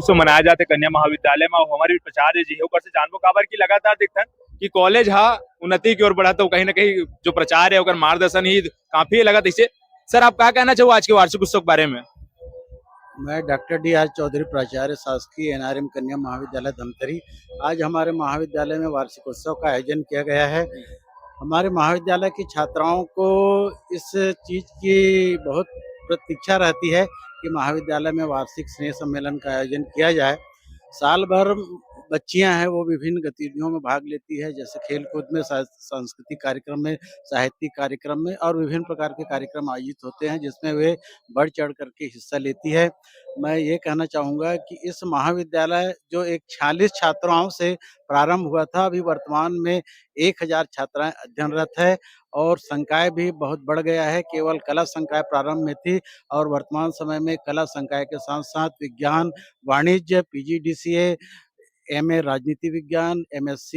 उत्सव मनाया जाते कन्या महाविद्यालय में हमारी प्राचार्य जी है ऊपर से जानबो काबर की लगातार दिखतन कि कॉलेज हा उन्नति की ओर बढ़ा तो कहीं ना कहीं जो प्रचार है ओकर मार्गदर्शन ही काफी लगत इसे। सर आप क्या कहना चाहो आज के वार्षिक उत्सव के बारे में? मैं डॉक्टर D.R. चौधरी, प्राचार्य शासकीय NRM कन्या महाविद्यालय धमतरी। आज हमारे महाविद्यालय में वार्षिक उत्सव का आयोजन किया गया है। हमारे महाविद्यालय की छात्राओं को इस चीज़ की बहुत प्रतीक्षा रहती है कि महाविद्यालय में वार्षिक स्नेह सम्मेलन का आयोजन किया जाए। साल भर बच्चियां हैं वो विभिन्न गतिविधियों में भाग लेती है, जैसे खेल कूद में, सांस्कृतिक कार्यक्रम में, साहित्यिक कार्यक्रम में और विभिन्न प्रकार के कार्यक्रम आयोजित होते हैं जिसमें वे बढ़ चढ़ करके हिस्सा लेती है। मैं ये कहना चाहूँगा कि इस महाविद्यालय जो एक 46 छात्राओं से प्रारंभ हुआ था, अभी वर्तमान में 1000 छात्राएं अध्ययनरत है और संकाय भी बहुत बढ़ गया है। केवल कला संकाय प्रारंभ में थी और वर्तमान समय में कला संकाय के साथ-साथ विज्ञान, वाणिज्य, PGDCA, MA राजनीति विज्ञान, MSc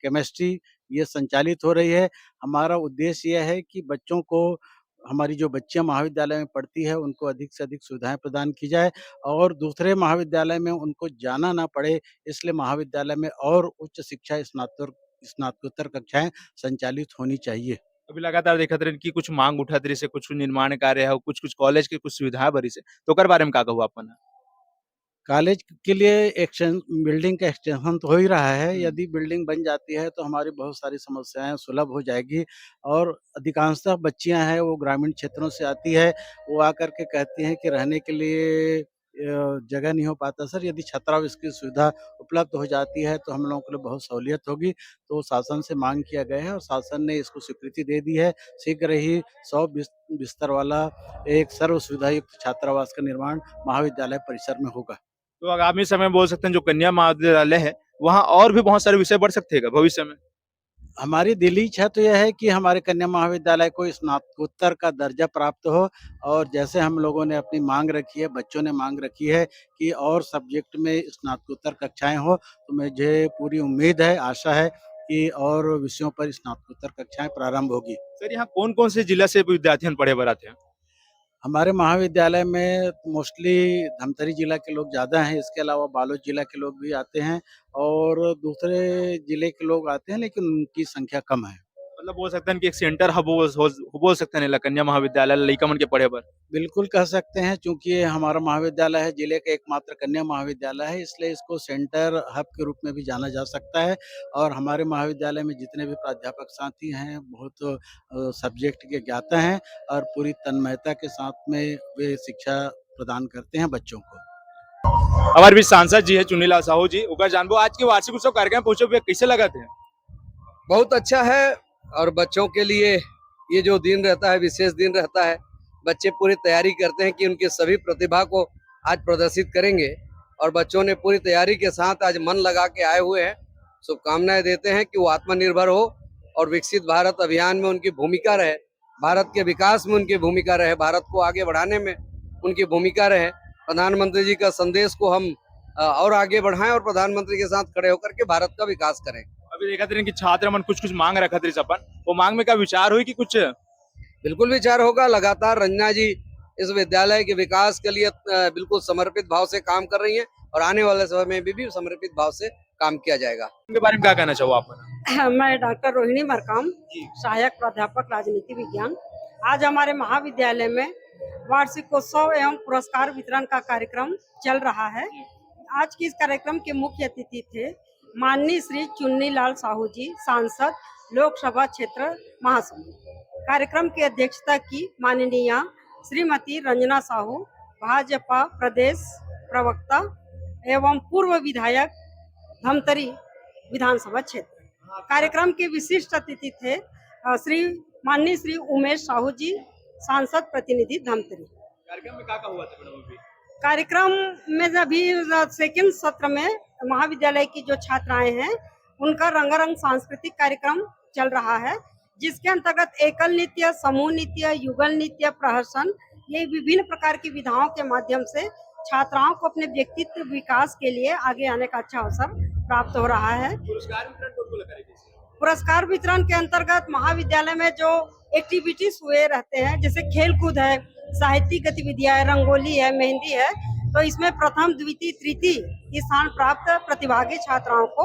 केमिस्ट्री ये संचालित हो रही है। हमारा उद्देश्य यह है कि बच्चों को, हमारी जो बच्चियाँ महाविद्यालय में पढ़ती है उनको अधिक से अधिक सुविधाएँ प्रदान की जाए और दूसरे महाविद्यालय में उनको जाना ना पड़े, इसलिए महाविद्यालय में और उच्च शिक्षा स्नातकोत्तर कक्षाएँ संचालित होनी चाहिए। अभी लगातार देखत रहे कि कुछ मांग उठत रही से कुछ निर्माण कार्य है कुछ कॉलेज के कुछ सुविधाएं भरी से तो ओकर बारे में का कहू अपन? कॉलेज के लिए बिल्डिंग का एक्सटेंशन तो हो ही रहा है। यदि बिल्डिंग बन जाती है तो हमारी बहुत सारी समस्याएँ सुलभ हो जाएगी और अधिकांशतः बच्चियाँ हैं वो ग्रामीण क्षेत्रों से आती है। वो आकर के कहती हैं कि रहने के लिए जगह नहीं हो पाता सर। यदि छात्रावास की सुविधा उपलब्ध हो जाती है तो हम लोगों के लिए बहुत सहूलियत होगी। तो शासन से माँग किया गया है और शासन ने इसको स्वीकृति दे दी है। शीघ्र ही 100 बिस्तर वाला एक सर्व सुविधायुक्त छात्रावास का निर्माण महाविद्यालय परिसर में होगा। तो आगामी समय में बोल सकते हैं जो कन्या महाविद्यालय है वहाँ और भी बहुत सारे विषय बढ़ सकते हैं भविष्य में? हमारी दिली इच्छा तो यह है कि हमारे कन्या महाविद्यालय को स्नातकोत्तर का दर्जा प्राप्त हो और जैसे हम लोगों ने अपनी मांग रखी है, बच्चों ने मांग रखी है कि और सब्जेक्ट में स्नातकोत्तर कक्षाएं हो, तो मुझे पूरी उम्मीद है, आशा है कि और विषयों पर स्नातकोत्तर कक्षाएं प्रारंभ होगी। सर यहाँ कौन कौन से जिला से विद्यार्थी पढ़े बर आते हैं? हमारे महाविद्यालय में मोस्टली धमतरी जिला के लोग ज़्यादा हैं, इसके अलावा बालोद जिला के लोग भी आते हैं और दूसरे जिले के लोग आते हैं, लेकिन उनकी संख्या कम है। मतलब बोल सकते हैं कि एक सेंटर हब बोल सकते हैं कन्या महाविद्यालय लड़का मन के पढ़े बर। बिल्कुल कह सकते हैं, चूँकि ये हमारा महाविद्यालय है, जिले का एकमात्र कन्या महाविद्यालय है, इसलिए इसको सेंटर हब के रूप में भी जाना जा सकता है और हमारे महाविद्यालय में जितने भी प्राध्यापक साथी हैं, बहुत सब्जेक्ट के ज्ञाता हैं और पूरी तन्मयता के साथ में वे शिक्षा प्रदान करते हैं बच्चों को। हमारे बीच सांसद जी है चुन्नीलाल साहू जी, ओकर जानबो आज के वार्षिक उत्सव कार्यक्रम पहुंचे हुए कैसे लगा थे? बहुत अच्छा है और बच्चों के लिए ये जो दिन रहता है विशेष दिन रहता है। बच्चे पूरी तैयारी करते हैं कि उनकी सभी प्रतिभा को आज प्रदर्शित करेंगे और बच्चों ने पूरी तैयारी के साथ आज मन लगा के आए हुए हैं। शुभकामनाएं देते हैं कि वो आत्मनिर्भर हो और विकसित भारत अभियान में उनकी भूमिका रहे, भारत के विकास में उनकी भूमिका रहे, भारत को आगे बढ़ाने में उनकी भूमिका रहे। प्रधानमंत्री जी का संदेश को हम और आगे बढ़ाएं और प्रधानमंत्री के साथ खड़े होकर के भारत का विकास करें। अभी देखा थे कि छात्र मन कुछ मांग रखा थे अपन, वो मांग में क्या विचार हुई कि कुछ? बिल्कुल विचार होगा। लगातार रंजना जी इस विद्यालय के विकास के लिए बिल्कुल समर्पित भाव से काम कर रही हैं और आने वाले समय में भी समर्पित भाव से काम किया जाएगा। उनके बारे में क्या कहना चाहो आप? मैं डॉक्टर रोहिणी मरकाम, सहायक प्राध्यापक राजनीति विज्ञान। आज हमारे महाविद्यालय में वार्षिकोत्सव एवं पुरस्कार वितरण का कार्यक्रम चल रहा है। आज के इस कार्यक्रम के मुख्य अतिथि थे माननीय श्री चुन्नीलाल साहू जी, सांसद लोकसभा क्षेत्र महासमुंद। कार्यक्रम की अध्यक्षता की माननीय श्रीमती रंजना साहू, भाजपा प्रदेश प्रवक्ता एवं पूर्व विधायक धमतरी विधानसभा क्षेत्र। कार्यक्रम के विशिष्ट अतिथि थे माननीय श्री उमेश साहू जी, सांसद प्रतिनिधि धमतरी। कार्यक्रम में क्या हुआ था मैडम? कार्यक्रम में अभी सेकंड सत्र में महाविद्यालय की जो छात्राएं हैं उनका रंगारंग सांस्कृतिक कार्यक्रम चल रहा है, जिसके अंतर्गत एकल नृत्य, समूह नृत्य, युगल नृत्य, प्रहसन, ये विभिन्न प्रकार की विधाओं के माध्यम से छात्राओं को अपने व्यक्तित्व विकास के लिए आगे आने का अच्छा अवसर प्राप्त हो रहा है। पुरस्कार वितरण के अंतर्गत महाविद्यालय में जो एक्टिविटीज हुए रहते हैं, जैसे खेल कूद है, साहित्यिक गतिविधियां है, रंगोली है, मेहंदी है, तो इसमें प्रथम द्वितीय तृतीय स्थान प्राप्त प्रतिभागी छात्राओं को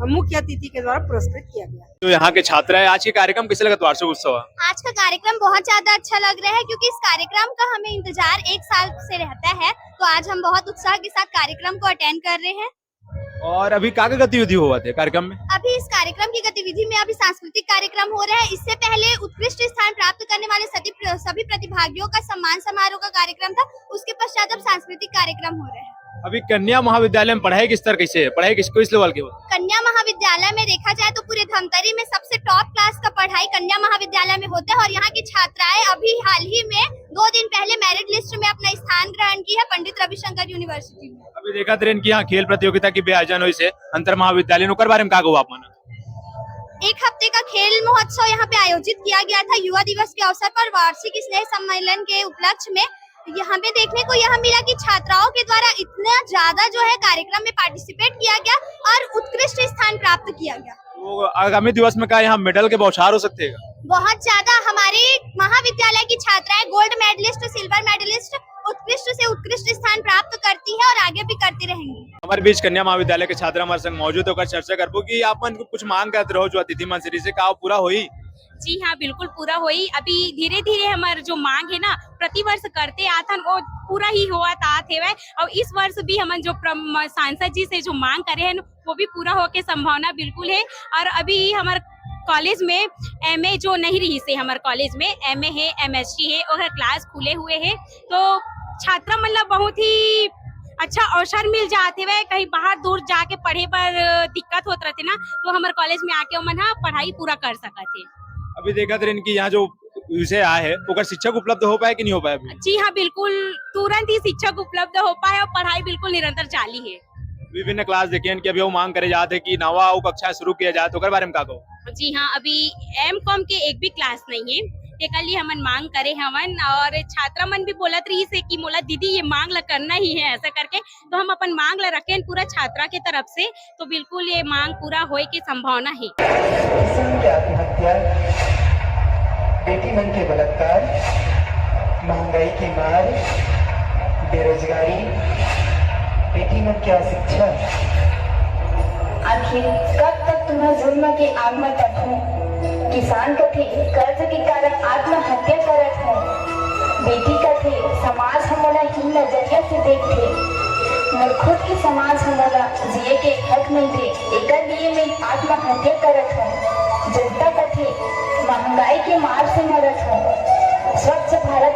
मुख्य अतिथि के द्वारा पुरस्कृत किया गया। जो यहाँ के छात्र है, आज के कार्यक्रम कैसे लगा वार्षिक उत्सव? आज का कार्यक्रम बहुत ज्यादा अच्छा लग रहा है क्योंकि इस कार्यक्रम का हमें इंतजार 1 साल से रहता है, तो आज हम बहुत उत्साह के साथ कार्यक्रम को अटेंड कर रहे हैं। और अभी क्या गतिविधि हुआ थे कार्यक्रम में? अभी इस कार्यक्रम की गतिविधि में अभी सांस्कृतिक कार्यक्रम हो रहा है। इससे पहले उत्कृष्ट स्थान प्राप्त करने वाले सभी प्रतिभागियों का सम्मान समारोह का कार्यक्रम था। उसके पश्चात अब सांस्कृतिक कार्यक्रम हो रहे हैं। अभी कन्या महाविद्यालय में पढ़ाई की स्तर कैसे है? पढ़ाई किस लेवल की हो? कन्या महाविद्यालय में देखा जाए तो पूरे धमतरी में सबसे टॉप क्लास का पढ़ाई कन्या महाविद्यालय में होता है और यहाँ की छात्राएं अभी हाल ही में 2 दिन पहले मेरिट लिस्ट में अपना स्थान ग्रहण की है पंडित रविशंकर यूनिवर्सिटी में। अभी देखा ट्रेन की यहाँ खेल प्रतियोगिता की भी आयोजन हुई से अंतर महाविद्यालय ओकर बारे में का आप माना? 1 हफ्ते का खेल महोत्सव यहाँ पे आयोजित किया गया था युवा दिवस के अवसर पर। वार्षिक स्नेह सम्मेलन के उपलक्ष्य में यहाँ पे देखने को यह मिला कि छात्राओं के द्वारा इतना ज्यादा जो है कार्यक्रम में पार्टिसिपेट किया गया और उत्कृष्ट स्थान प्राप्त किया गया। तो आगामी दिवस में क्या यहाँ मेडल के बौछार हो सकते हैं? बहुत ज्यादा हमारे महाविद्यालय की छात्राएं गोल्ड मेडलिस्ट, सिल्वर मेडलिस्ट, उत्कृष्ट से उत्कृष्ट स्थान प्राप्त करती है और आगे भी करती रहेंगी। हमारे बीच कन्या महाविद्यालय के छात्र हमारे संग मौजूद होकर चर्चा करबो कि आप मन कुछ मांग करते रहो जो अतिथि मंत्री से का पूरा हुई? जी हाँ, बिल्कुल पूरा हुई। अभी धीरे धीरे हमारे जो मांग है ना प्रति वर्ष करते आथन वो पूरा ही हुआ तात है। और इस वर्ष भी हम जो सांसद जी से जो मांग करे हैं वो भी पूरा होके संभावना बिल्कुल है। और अभी हमारे कॉलेज में एमए जो नहीं रही से हमारे कॉलेज में एमए है, एमएससी है और क्लास खुले हुए हैं, तो छात्रा मतलब बहुत ही अच्छा अवसर मिल जाते हुए। कहीं बाहर दूर जाके पढ़े पर दिक्कत होते रहते ना, तो हमारे कॉलेज में आके मन पढ़ाई पूरा कर सकते। अभी देखा ट्रेन की यहाँ जो विषय आए है ओकर शिक्षक उपलब्ध हो पाए कि नहीं हो पाए? जी हाँ, बिल्कुल तुरंत ही शिक्षक उपलब्ध हो पाए और पढ़ाई बिल्कुल निरंतर जारी है। विभिन्न क्लास देखे कि अभी वो मांग करे जाते कि नवा कक्षा शुरू किया जाए, तो बारे में का कहो? जी हाँ, अभी एम.कॉम के एक भी क्लास नहीं है, एक लिए हमन मांग करे हमन। और छात्रा मन भी बोलत रही से कि मोला दीदी ये मांग ला करना ही है ऐसा करके, तो हम अपन मांग ला रखे पूरा छात्रा के तरफ से, तो बिल्कुल ये मांग पूरा होए की संभावना है। बेटी मन के बलात्कार, महंगाई की मार, बेरोजगारी, बेटी मन की अशिक्षा, आखिर कब तक तुम्हें जुल्म के आग में तकूं? किसान कथे कर्ज के कारण आत्महत्या करत है, बेटी कथे समाज हमला हीन नजरिया से देखते, मोर खुद के समाज हमला जिए के हक नहीं दे, एकर लिए मैं आत्महत्या करत हूँ। जनता कथे महंगाई के मार से मरत हूँ। स्वच्छ भारत